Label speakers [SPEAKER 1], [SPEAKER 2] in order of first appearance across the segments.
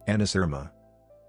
[SPEAKER 1] Anasyrma.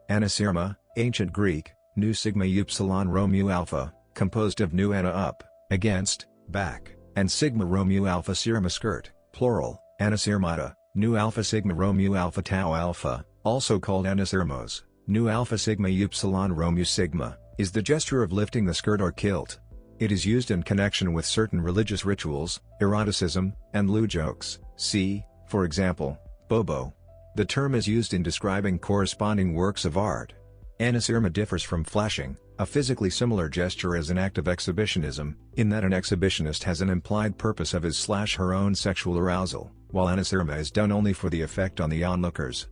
[SPEAKER 1] Anasyrma, Ancient Greek, nu sigma upsilon rho mu alpha, composed of nu ana up, against, back, and sigma rho mu alpha syrma skirt, plural, anasyrmata, nu alpha sigma rho mu alpha tau alpha, also called anasyrmos, nu alpha sigma upsilon rho mu sigma, is the gesture of lifting the skirt or kilt. It is used in connection with certain religious rituals, eroticism, and lewd jokes, see, for example, Baubo. The term is used in describing corresponding works of art. Anasyrma differs from flashing, a physically similar gesture as an act of exhibitionism, in that an exhibitionist has an implied purpose of his/her own sexual arousal, while anasyrma is done only for the effect on the onlookers.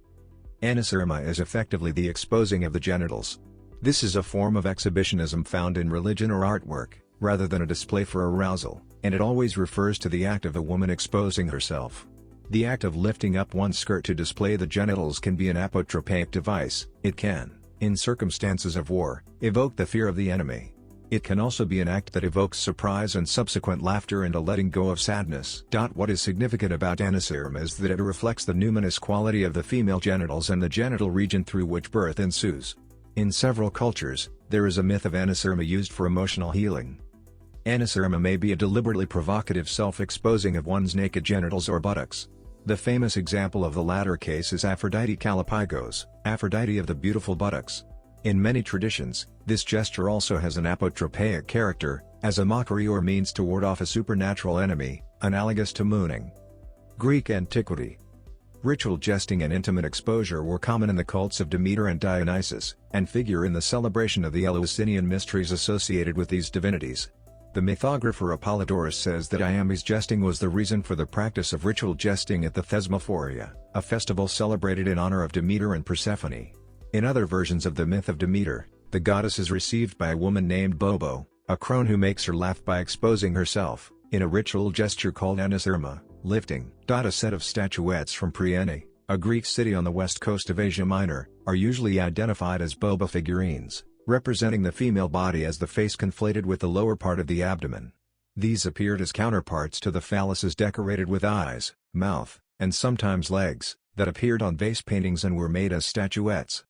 [SPEAKER 1] Anasyrma is effectively the exposing of the genitals. This is a form of exhibitionism found in religion or artwork, rather than a display for arousal, and it always refers to the act of a woman exposing herself. The act of lifting up one's skirt to display the genitals can be an apotropaic device. It can, in circumstances of war, evoke the fear of the enemy. It can also be an act that evokes surprise and subsequent laughter and a letting go of sadness. What is significant about anasyrma is that it reflects the numinous quality of the female genitals and the genital region through which birth ensues. In several cultures, there is a myth of anasyrma used for emotional healing. Anasyrma may be a deliberately provocative self-exposing of one's naked genitals or buttocks. The famous example of the latter case is Aphrodite Kalapygos, Aphrodite of the beautiful buttocks. In many traditions, this gesture also has an apotropaic character, as a mockery or means to ward off a supernatural enemy, analogous to mooning. Greek antiquity. Ritual jesting and intimate exposure were common in the cults of Demeter and Dionysus, and figure in the celebration of the Eleusinian mysteries associated with these divinities. The mythographer Apollodorus says that Iambe's jesting was the reason for the practice of ritual jesting at the Thesmophoria, a festival celebrated in honor of Demeter and Persephone. In other versions of the myth of Demeter, the goddess is received by a woman named Baubo, a crone who makes her laugh by exposing herself, in a ritual gesture called anasyrma, lifting. A set of statuettes from Priene, a Greek city on the west coast of Asia Minor, are usually identified as Baubo figurines, representing the female body as the face conflated with the lower part of the abdomen. These appeared as counterparts to the phalluses decorated with eyes, mouth, and sometimes legs, that appeared on vase paintings and were made as statuettes.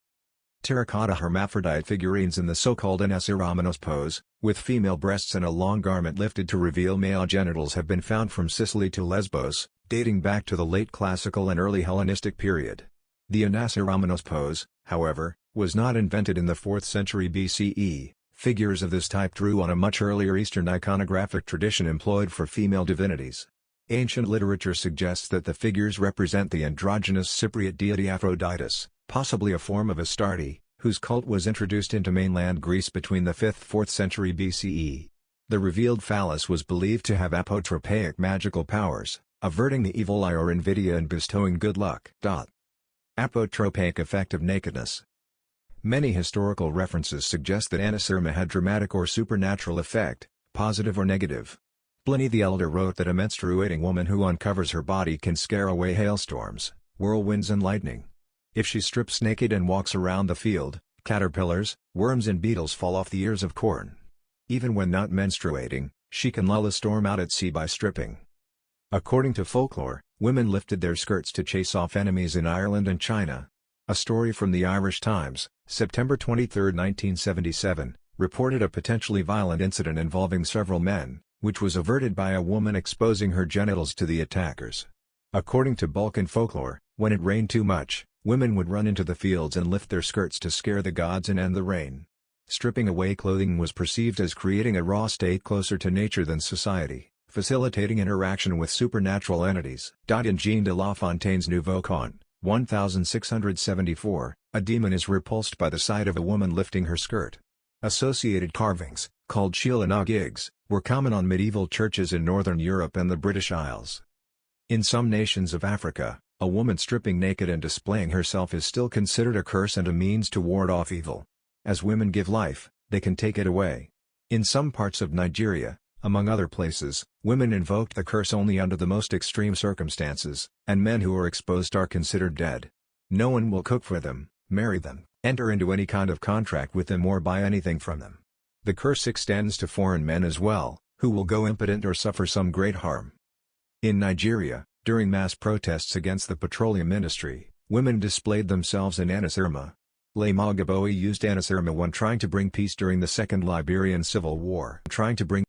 [SPEAKER 1] Terracotta hermaphrodite figurines in the so-called anasyrmos pose, with female breasts and a long garment lifted to reveal male genitals have been found from Sicily to Lesbos, dating back to the late Classical and early Hellenistic period. The anasyrmos pose, however, was not invented in the 4th century BCE. Figures of this type drew on a much earlier Eastern iconographic tradition employed for female divinities. Ancient literature suggests that the figures represent the androgynous Cypriot deity Aphrodite, possibly a form of Astarte, whose cult was introduced into mainland Greece between the 5th–4th century BCE. The revealed phallus was believed to have apotropaic magical powers, averting the evil eye or invidia and bestowing good luck. Apotropaic effect of nakedness. Many historical references suggest that anasyrma had dramatic or supernatural effect, positive or negative. Pliny the Elder wrote that a menstruating woman who uncovers her body can scare away hailstorms, whirlwinds and lightning. If she strips naked and walks around the field, caterpillars, worms and beetles fall off the ears of corn. Even when not menstruating, she can lull a storm out at sea by stripping. According to folklore, women lifted their skirts to chase off enemies in Ireland and China. A story from the Irish Times, September 23, 1977, reported a potentially violent incident involving several men, which was averted by a woman exposing her genitals to the attackers. According to Balkan folklore, when it rained too much, women would run into the fields and lift their skirts to scare the gods and end the rain. Stripping away clothing was perceived as creating a raw state closer to nature than society, facilitating interaction with supernatural entities. In Jean de La Fontaine's Nouveau Conte, 1674, a demon is repulsed by the sight of a woman lifting her skirt. Associated carvings, called shielanagigs, were common on medieval churches in Northern Europe and the British Isles. In some nations of Africa, a woman stripping naked and displaying herself is still considered a curse and a means to ward off evil. As women give life, they can take it away. In some parts of Nigeria, among other places, women invoked the curse only under the most extreme circumstances, and men who are exposed are considered dead. No one will cook for them, marry them, enter into any kind of contract with them or buy anything from them. The curse extends to foreign men as well, who will go impotent or suffer some great harm. In Nigeria, during mass protests against the petroleum industry, Women displayed themselves in anasyrma. Baubo used anasyrma when trying to bring peace during the Second Liberian Civil War. Trying to bring